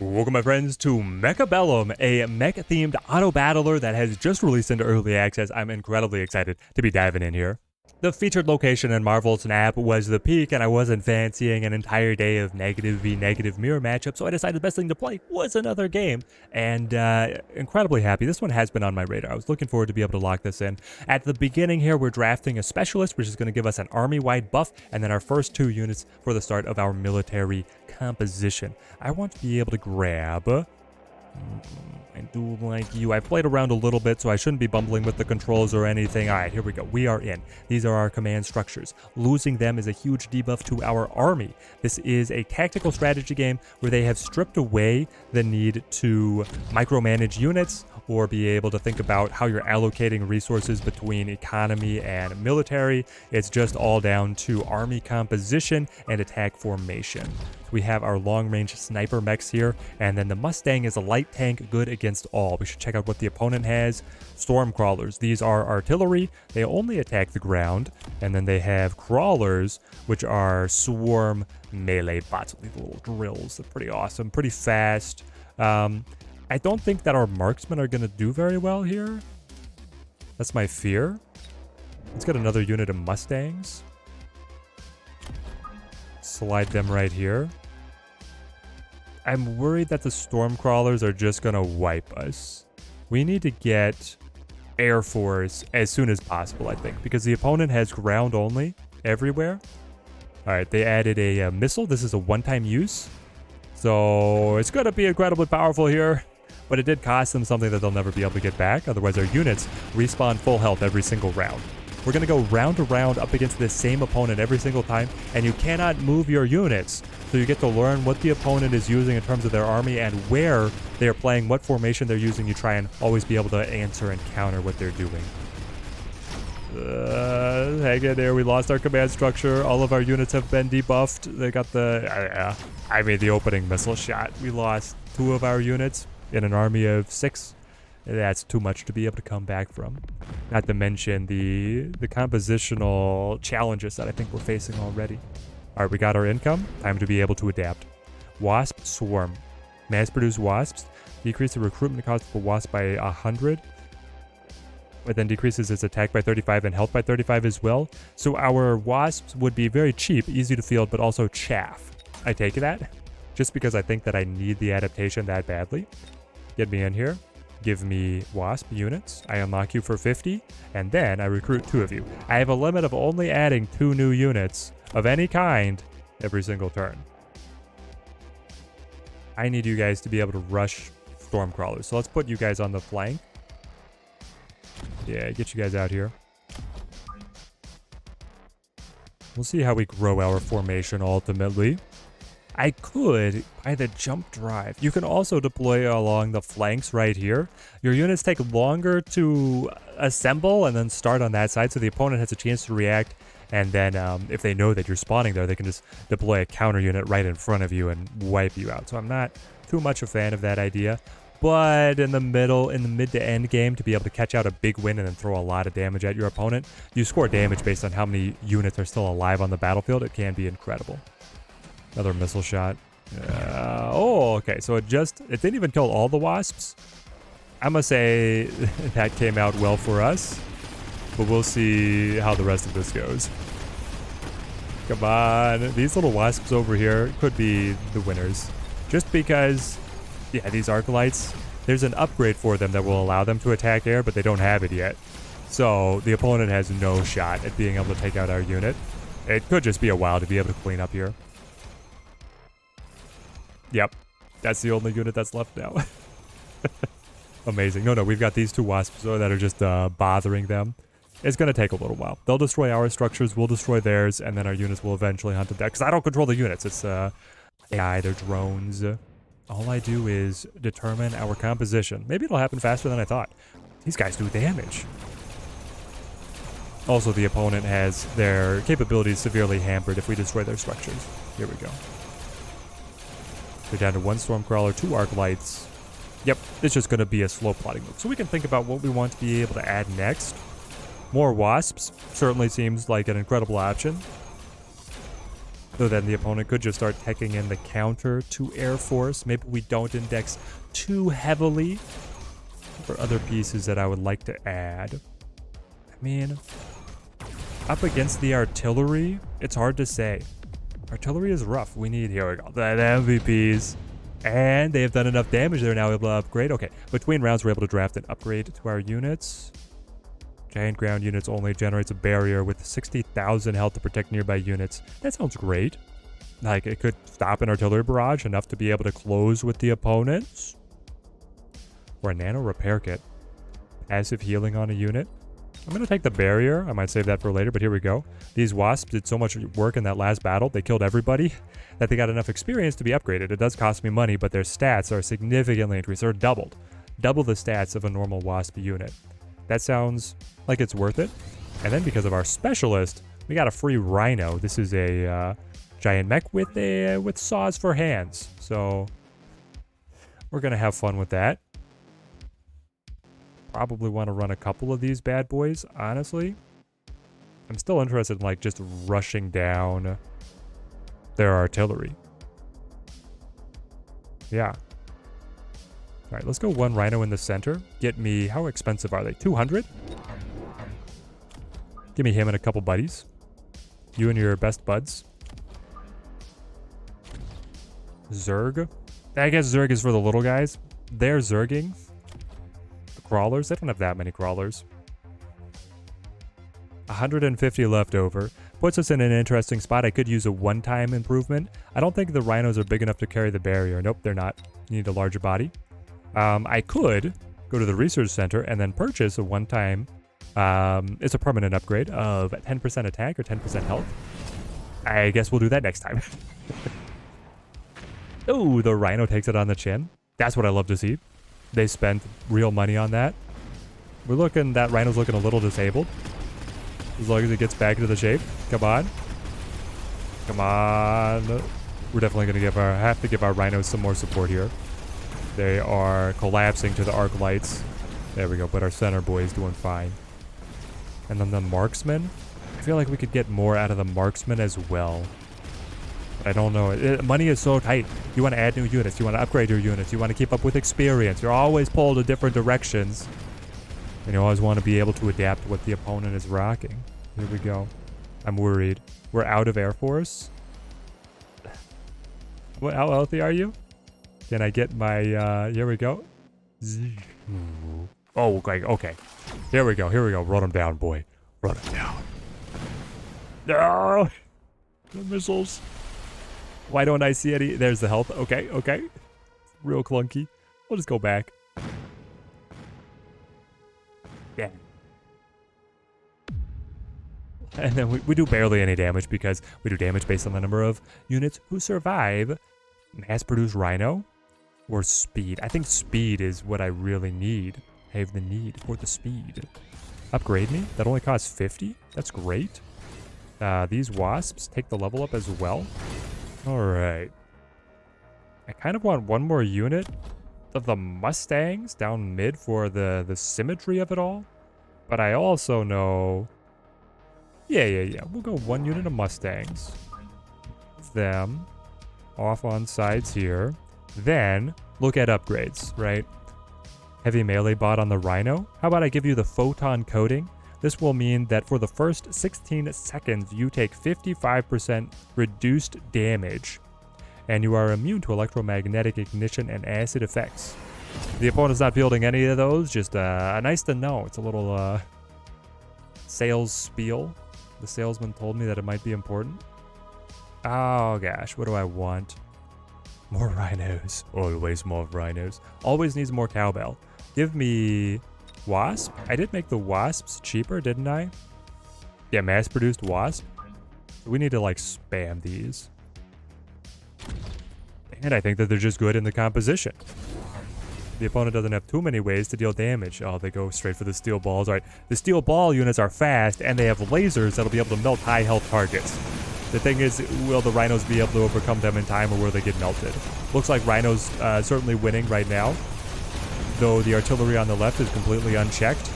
Welcome, my friends, to Mechabellum, a mech-themed auto-battler that has just released into early access. I'm incredibly excited to be diving in here. The featured location in Marvel's Snap was the peak, and I wasn't fancying an entire day of negative v negative mirror matchup, so I decided the best thing to play was another game, and incredibly happy. This one has been on my radar. I was looking forward to be able to lock this in. At the beginning here, we're drafting a specialist, which is going to give us an army-wide buff, and then our first 2 units for the start of our military composition. I want to be able to grab... I do like you. I've played around a little bit, so I shouldn't be bumbling with the controls or anything. All right, here we go. We are in. These are our command structures. Losing them is a huge debuff to our army. This is a tactical strategy game where they have stripped away the need to micromanage units or be able to think about how you're allocating resources between economy and military. It's just all down to army composition and attack formation. We have our long-range sniper mechs here, and then the Mustang is a light tank, good against all. We should check out what the opponent has. Storm crawlers. These are artillery. They only attack the ground, and then they have crawlers, which are swarm melee bots with these little drills. They're pretty awesome, pretty fast. I don't think that our marksmen are going to do very well here. That's my fear. Let's get another unit of Mustangs. Slide them right here. I'm worried that the storm crawlers are just gonna wipe us. We need to get Air Force as soon as possible, I think, because the opponent has ground only everywhere. All right, they added a missile. This is a one-time use, so it's gonna be incredibly powerful here, but it did cost them something that they'll never be able to get back. Otherwise, our units respawn full health every single round. We're going to go round to round up against the same opponent every single time, and you cannot move your units. So you get to learn what the opponent is using in terms of their army and where they are playing, what formation they're using. You try and always be able to answer and counter what they're doing. Hang in there. We lost our command structure. All of our units have been debuffed. They got the... I made the opening missile shot. We lost 2 of our units in an army of 6. That's too much to be able to come back from. Not to mention the compositional challenges that I think we're facing already. All right, we got our income. Time to be able to adapt. Wasp swarm. Mass-produced wasps. Decrease the recruitment cost for wasp by 100. But then decreases its attack by 35 and health by 35 as well. So our wasps would be very cheap, easy to field, but also chaff. I take that just because I think that I need the adaptation that badly. Get me in here. Give me wasp units. I unlock you for 50, and then I recruit 2 of you. I have a limit of only adding 2 new units of any kind every single turn. I need you guys to be able to rush storm crawlers. So let's put you guys on the flank. Yeah, get you guys out here. We'll see how we grow our formation ultimately. I could, by the jump drive, you can also deploy along the flanks right here. Your units take longer to assemble and then start on that side, so the opponent has a chance to react. And then if they know that you're spawning there, they can just deploy a counter unit right in front of you and wipe you out. So I'm not too much a fan of that idea. But in the mid to end game, to be able to catch out a big win and then throw a lot of damage at your opponent, you score damage based on how many units are still alive on the battlefield. It can be incredible. Another missile shot. Oh, okay. So it didn't even kill all the wasps. I'm going to say that came out well for us. But we'll see how the rest of this goes. Come on. These little wasps over here could be the winners. Just because, yeah, these Arclights, there's an upgrade for them that will allow them to attack air, but they don't have it yet. So the opponent has no shot at being able to take out our unit. It could just be a while to be able to clean up here. Yep, that's the only unit that's left now. Amazing. No, we've got these 2 wasps that are just bothering them. It's going to take a little while. They'll destroy our structures, we'll destroy theirs, and then our units will eventually hunt them down. Because I don't control the units. It's AI, they're drones. All I do is determine our composition. Maybe it'll happen faster than I thought. These guys do damage. Also, the opponent has their capabilities severely hampered if we destroy their structures. Here we go. We're down to 1 Stormcrawler, 2 Arclights. Yep, it's just going to be a slow plotting move. So we can think about what we want to be able to add next. More Wasps certainly seems like an incredible option. So then the opponent could just start teching in the counter to Air Force. Maybe we don't index too heavily for other pieces that I would like to add. I mean, up against the artillery, it's hard to say. Artillery is rough. We need, here we go, the MVPs. And they have done enough damage. They're now able to upgrade. Okay, between rounds, we're able to draft an upgrade to our units. Giant ground units only generates a barrier with 60,000 health to protect nearby units. That sounds great. Like, it could stop an artillery barrage enough to be able to close with the opponents. Or a nano repair kit. Passive healing on a unit. I'm going to take the barrier. I might save that for later, but here we go. These wasps did so much work in that last battle. They killed everybody that they got enough experience to be upgraded. It does cost me money, but their stats are significantly increased. They're doubled. Double the stats of a normal wasp unit. That sounds like it's worth it. And then because of our specialist, we got a free rhino. This is a giant mech with saws for hands. So we're going to have fun with that. Probably want to run a couple of these bad boys, honestly. I'm still interested in like just rushing down their artillery. Yeah. All right, let's go one rhino in the center. Get me, how expensive are they? 200? Give me him and a couple buddies. You and your best buds. Zerg. I guess Zerg is for the little guys. They're Zerging. Crawlers? They don't have that many crawlers. 150 left over. Puts us in an interesting spot. I could use a one-time improvement. I don't think the rhinos are big enough to carry the barrier. Nope, they're not. You need a larger body. I could go to the research center and then purchase a one-time. It's a permanent upgrade of 10% attack or 10% health. I guess we'll do that next time. Oh, the rhino takes it on the chin. That's what I love to see. They spent real money on that. We're looking, that rhino's looking a little disabled. As long as it gets back into the shape. Come on. Come on. We're definitely going to have to give our rhinos some more support here. They are collapsing to the arc lights. There we go, but our center boy is doing fine. And then the marksman. I feel like we could get more out of the marksman as well. I don't know. Money is so tight. You want to add new units. You want to upgrade your units. You want to keep up with experience. You're always pulled in different directions. And you always want to be able to adapt to what the opponent is rocking. Here we go. I'm worried. We're out of Air Force. How healthy are you? Can I get my... here we go. Oh, okay. Okay. Here we go. Here we go. Run him down, boy. Run him down. No! The missiles. Why don't I see any? There's the health. Okay, okay. Real clunky. We'll just go back. Yeah. And then we do barely any damage because we do damage based on the number of units who survive. Mass-produced rhino or speed. I think speed is what I really need. I have the need for the speed. Upgrade me? That only costs 50? That's great. These wasps take the level up as well. Alright. I kind of want one more unit of the Mustangs down mid for the symmetry of it all. But I also know... Yeah. We'll go one unit of Mustangs. Them. Off on sides here. Then, look at upgrades, right? Heavy melee bot on the Rhino. How about I give you the photon coating? This will mean that for the first 16 seconds, you take 55% reduced damage, and you are immune to electromagnetic ignition and acid effects. The opponent's not fielding any of those, just nice to know. It's a little sales spiel. The salesman told me that it might be important. Oh gosh, what do I want? More rhinos. Always more rhinos. Always needs more cowbell. Give me... Wasp? I did make the wasps cheaper, didn't I? Yeah, mass-produced wasp. We need to, like, spam these. And I think that they're just good in the composition. The opponent doesn't have too many ways to deal damage. Oh, they go straight for the steel balls. All right, the steel ball units are fast, and they have lasers that'll be able to melt high-health targets. The thing is, will the rhinos be able to overcome them in time, or will they get melted? Looks like rhinos certainly winning right now. Though the artillery on the left is completely unchecked.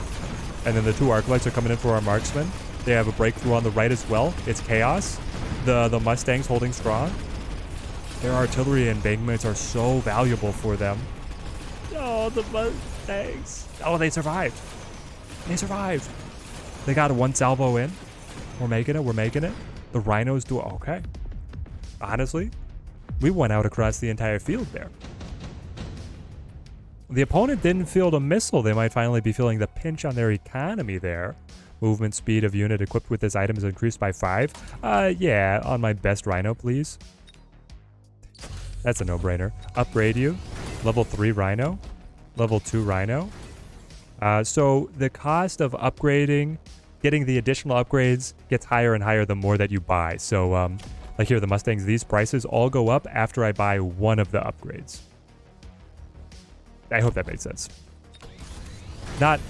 And then the two arc lights are coming in for our marksmen. They have a breakthrough on the right as well. It's chaos. The Mustangs holding strong. Their artillery embankments are so valuable for them. Oh, the Mustangs. Oh, they survived. They survived. They got one salvo in. We're making it. We're making it. The Rhinos do okay. Honestly, we went out across the entire field there. The opponent didn't field a missile. They might finally be feeling the pinch on their economy there. Movement speed of unit equipped with this item is increased by 5. Yeah, on my best Rhino, please. That's a no-brainer. Upgrade you. Level 3 Rhino. Level 2 Rhino. So the cost of upgrading, getting the additional upgrades, gets higher and higher the more that you buy. So, like here, the Mustangs, these prices all go up after I buy one of the upgrades. I hope that made sense. Not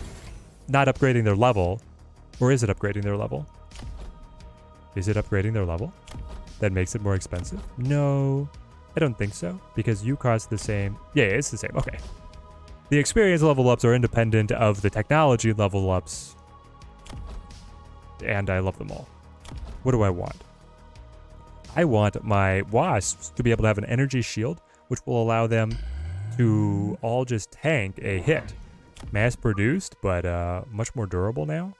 upgrading their level. Or is it upgrading their level? Is it upgrading their level? That makes it more expensive? No, I don't think so. Because you cost the same. Yeah, it's the same. Okay. The experience level ups are independent of the technology level ups. And I love them all. What do I want? I want my wasps to be able to have an energy shield, which will allow them to all just tank a hit. Mass produced, but much more durable now.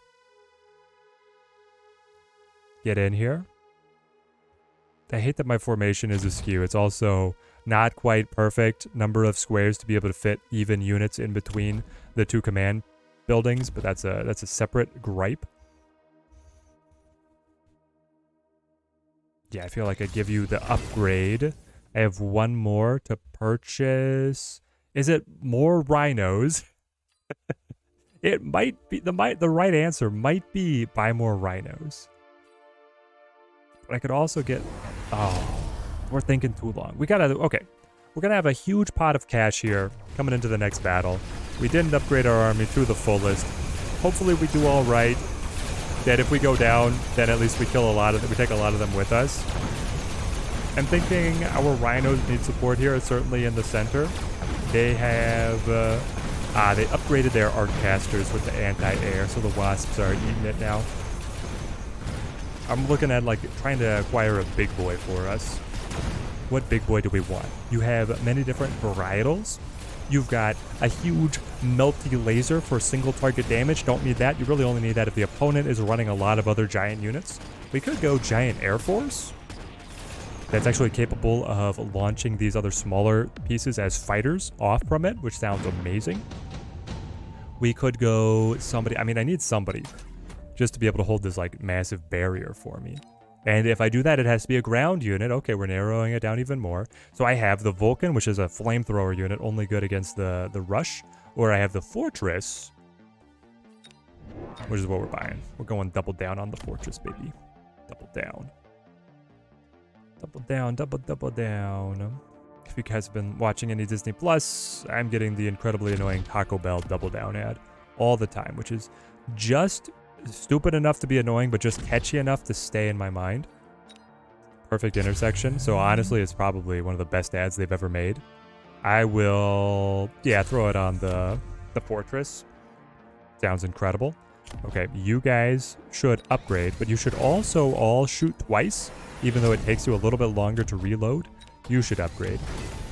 Get in here. I hate that my formation is askew. It's also not quite perfect number of squares to be able to fit even units in between the two command buildings, but that's a separate gripe. Yeah, I feel like I give you the upgrade. I have one more to purchase. Is it more rhinos? It might be the right answer might be buy more rhinos. But I could also get, oh, we're thinking too long. We gotta, okay. We're gonna have a huge pot of cash here coming into the next battle. We didn't upgrade our army to the fullest. Hopefully we do all right. That if we go down, then at least we kill a lot of them. We take a lot of them with us. I'm thinking our rhinos need support here, certainly in the center. They have, they upgraded their arc casters with the anti-air, so the wasps are eating it now. I'm looking at like trying to acquire a big boy for us. What big boy do we want? You have many different varietals. You've got a huge melty laser for single target damage. Don't need that. You really only need that if the opponent is running a lot of other giant units. We could go giant air force. That's actually capable of launching these other smaller pieces as fighters off from it, which sounds amazing. We could go somebody. I mean, I need somebody just to be able to hold this like massive barrier for me. And if I do that, it has to be a ground unit. Okay, we're narrowing it down even more. So I have the Vulcan, which is a flamethrower unit, only good against the rush. Or I have the Fortress, which is what we're buying. We're going double down on the Fortress, baby. Double down. Double down, double down. If you guys have been watching any Disney Plus, I'm getting the incredibly annoying Taco Bell double down ad all the time, which is just stupid enough to be annoying, but just catchy enough to stay in my mind. Perfect intersection. So honestly, it's probably one of the best ads they've ever made. I will, yeah, throw it on the Fortress. Sounds incredible. Okay, you guys should upgrade, but you should also all shoot twice, even though it takes you a little bit longer to reload. You should upgrade.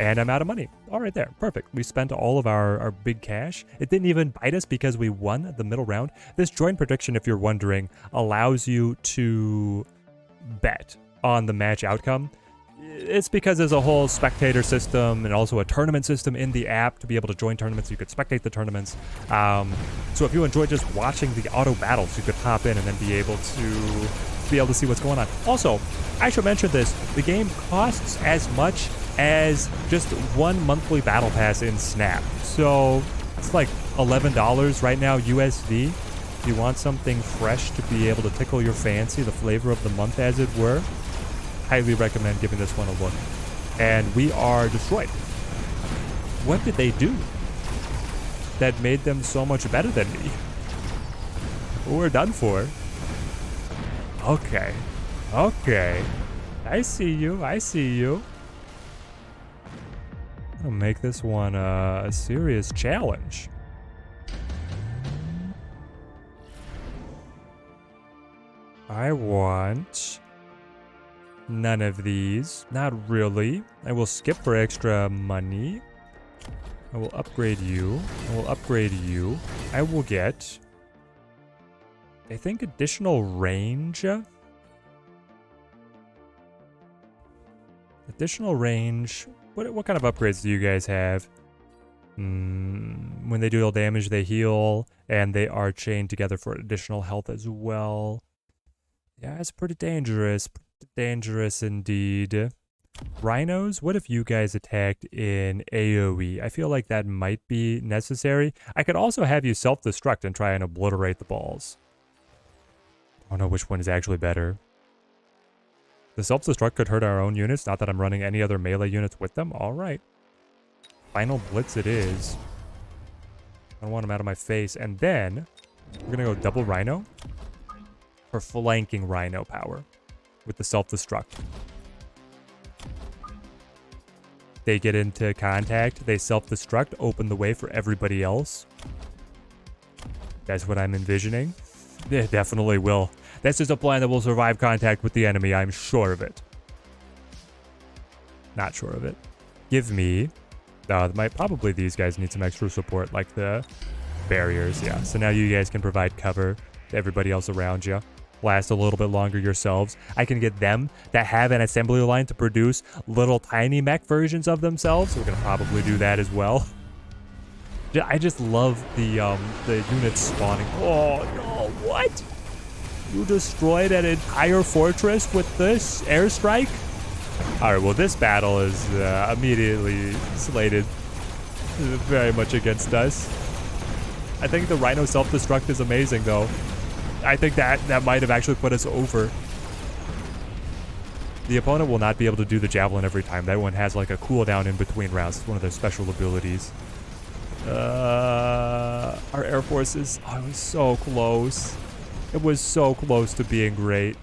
And I'm out of money. All right, there. Perfect. We spent all of our big cash. It didn't even bite us because we won the middle round. This joint prediction, if you're wondering, allows you to bet on the match outcome. It's because there's a whole spectator system and also a tournament system in the app to be able to join tournaments. You could spectate the tournaments. So if you enjoy just watching the auto battles, you could hop in and then be able to see what's going on. Also, I should mention this. The game costs as much as just one monthly battle pass in Snap. So it's like $11 right now USD. If you want something fresh to be able to tickle your fancy, the flavor of the month as it were, highly recommend giving this one a look. And we are destroyed. What did they do that made them so much better than me? We're done for. Okay. Okay. I see you. I see you. I'm gonna make this one a serious challenge. I want None of these. Not really. I will skip for extra money. I will upgrade you. I will upgrade you. I will get, I think, additional range. Additional range. What kind of upgrades do you guys have? When they do deal damage, they heal, and they are chained together for additional health as well. Yeah, it's pretty dangerous. Pretty dangerous indeed. Rhinos, what if you guys attacked in AoE? I feel like that might be necessary. I could also have you self-destruct and try and obliterate the balls. I don't know which one is actually better. The self-destruct could hurt our own units, not that I'm running any other melee units with them. Alright. Final blitz it is. I don't want them out of my face. And then, we're going to go double Rhino for flanking Rhino power with the self-destruct. They get into contact, they self-destruct, open the way for everybody else. That's what I'm envisioning. They definitely will. This is a plan that will survive contact with the enemy, I'm sure of it. Not sure of it. Give me... probably these guys need some extra support, like the barriers, yeah. So now you guys can provide cover to everybody else around you. Last a little bit longer yourselves. I can get them that have an assembly line to produce little tiny mech versions of themselves. We're gonna probably do that as well. I just love the units spawning. Oh no, what? You destroyed an entire fortress with this airstrike? Alright, well this battle is immediately slated very much against us. I think the Rhino self-destruct is amazing though. I think that might have actually put us over. The opponent will not be able to do the javelin every time. That one has like a cooldown in between rounds. It's one of their special abilities. Our Air Forces, oh, it was so close. It was so close to being great.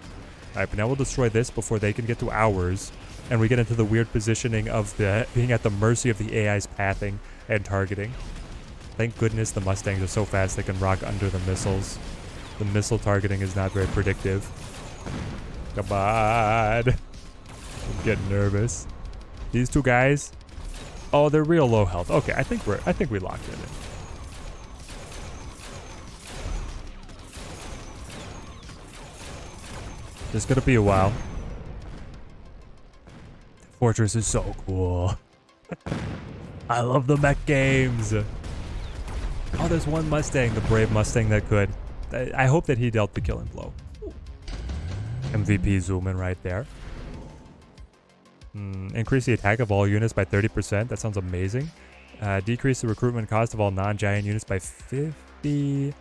Alright, but now we'll destroy this before they can get to ours. And we get into the weird positioning of being at the mercy of the AI's pathing and targeting. Thank goodness the Mustangs are so fast they can rock under the missiles. The missile targeting is not very predictive. Come on. I'm getting nervous. These two guys. Oh, they're real low health. Okay, I think we locked it in. It's gonna be a while. The fortress is so cool. I love the mech games. Oh, there's one Mustang, the brave Mustang that could. I hope that he dealt the killing blow. MVP zoom in right there. Increase the attack of all units by 30%. That sounds amazing. Decrease the recruitment cost of all non-giant units by 50.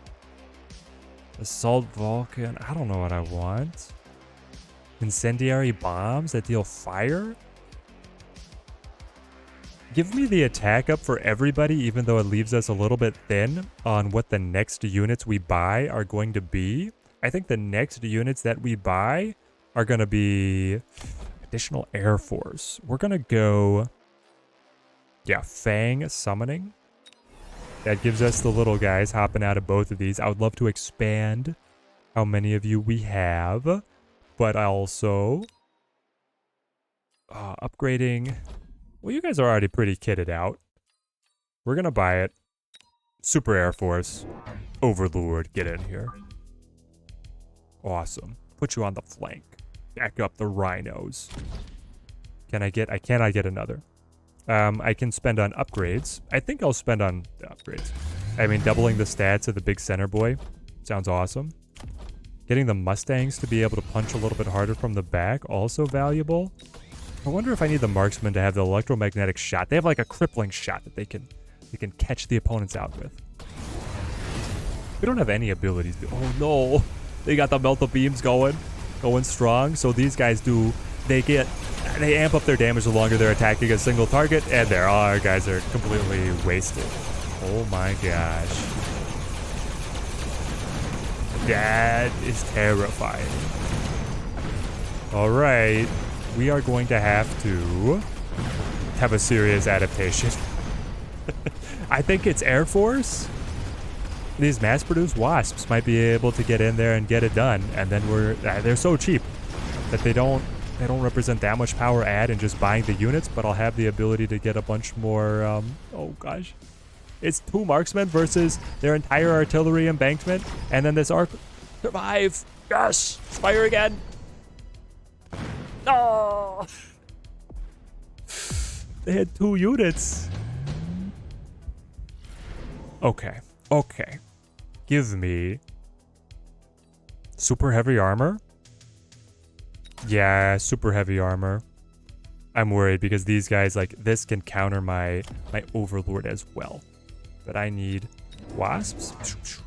Assault Vulcan. I don't know what I want. Incendiary bombs that deal fire? Give me the attack up for everybody, even though it leaves us a little bit thin on what the next units we buy are going to be. I think the next units that we buy are going to be additional Air Force. We're going to go, yeah, Fang Summoning. That gives us the little guys hopping out of both of these. I would love to expand how many of you we have, but also upgrading... Well, you guys are already pretty kitted out. We're going to buy it. Super Air Force. Overlord, get in here. Awesome. Put you on the flank. Back up the rhinos. I cannot get another. I can spend on upgrades. I think I'll spend on the upgrades. I mean, doubling the stats of the big center boy. Sounds awesome. Getting the Mustangs to be able to punch a little bit harder from the back. Also valuable. I wonder if I need the marksman to have the electromagnetic shot. They have like a crippling shot that they can catch the opponents out with. We don't have any abilities. Oh no, they got the melt the beams going strong. So these guys they amp up their damage the longer they're attacking a single target, and our guys are completely wasted. Oh my gosh, that is terrifying. All right. We are going to have a serious adaptation. I think it's Air Force. These mass-produced wasps might be able to get in there and get it done. And then they're so cheap that they don't They don't represent that much power add in just buying the units, but I'll have the ability to get a bunch more, oh gosh. It's 2 marksmen versus their entire artillery embankment, and then this arc. Survive! Yes! Fire again! No! They had 2 units. Okay. Okay. Give me super heavy armor. Yeah, super heavy armor. I'm worried because these guys, like, this can counter my overlord as well. But I need wasps.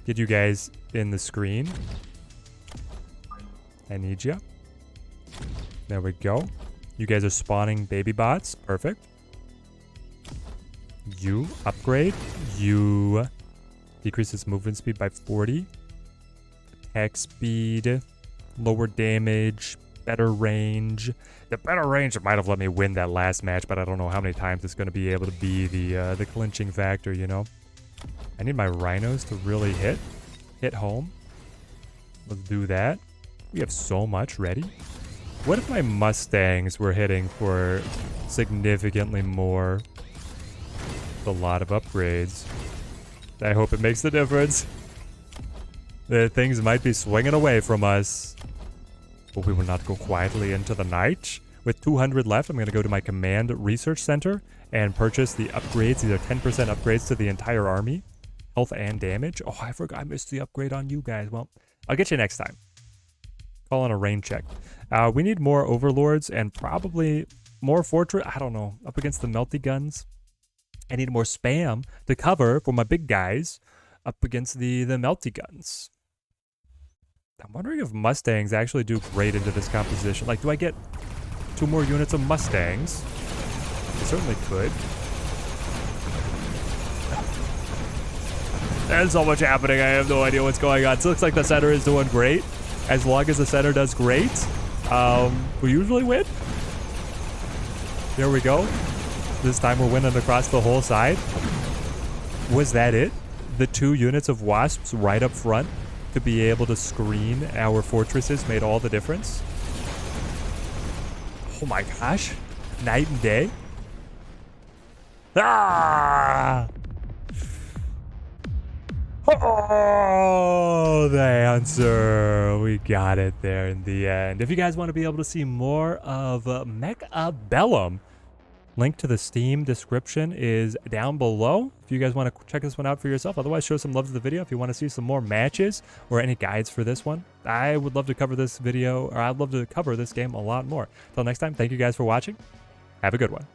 Get you guys in the screen. I need you. There we go. You guys are spawning baby bots. Perfect. You upgrade. You decreases movement speed by 40. Attack speed. Lower damage. Better range. The better range might have let me win that last match, but I don't know how many times it's going to be able to be the clinching factor, you know? I need my rhinos to really hit home. Let's do that. We have so much ready. What if my mustangs were hitting for significantly more? A lot of upgrades. I hope it makes the difference. The things might be swinging away from us. But we will not go quietly into the night. With 200 left, I'm going to go to my command research center and purchase the upgrades. These are 10% upgrades to the entire army. Health and damage. Oh, I forgot I missed the upgrade on you guys. Well, I'll get you next time. Call on a rain check. We need more overlords and probably more fortress. I don't know. Up against the melty guns. I need more spam to cover for my big guys up against the melty guns. I'm wondering if Mustangs actually do great into this composition. Like, do I get 2 more units of Mustangs? I certainly could. There's so much happening. I have no idea what's going on. So it looks like the center is doing great. As long as the center does great, we usually win. There we go. This time we're winning across the whole side. Was that it? The 2 units of wasps right up front to be able to screen our fortresses made all the difference. Oh my gosh. Night and day. Ah! Oh, the answer. We got it there in the end. If you guys want to be able to see more of Mechabellum, link to the Steam description is down below if you guys want to check this one out for yourself. Otherwise, show some love to the video if you want to see some more matches or any guides for this one. I would love to cover this video, or I'd love to cover this game a lot more. Until next time, thank you guys for watching. Have a good one.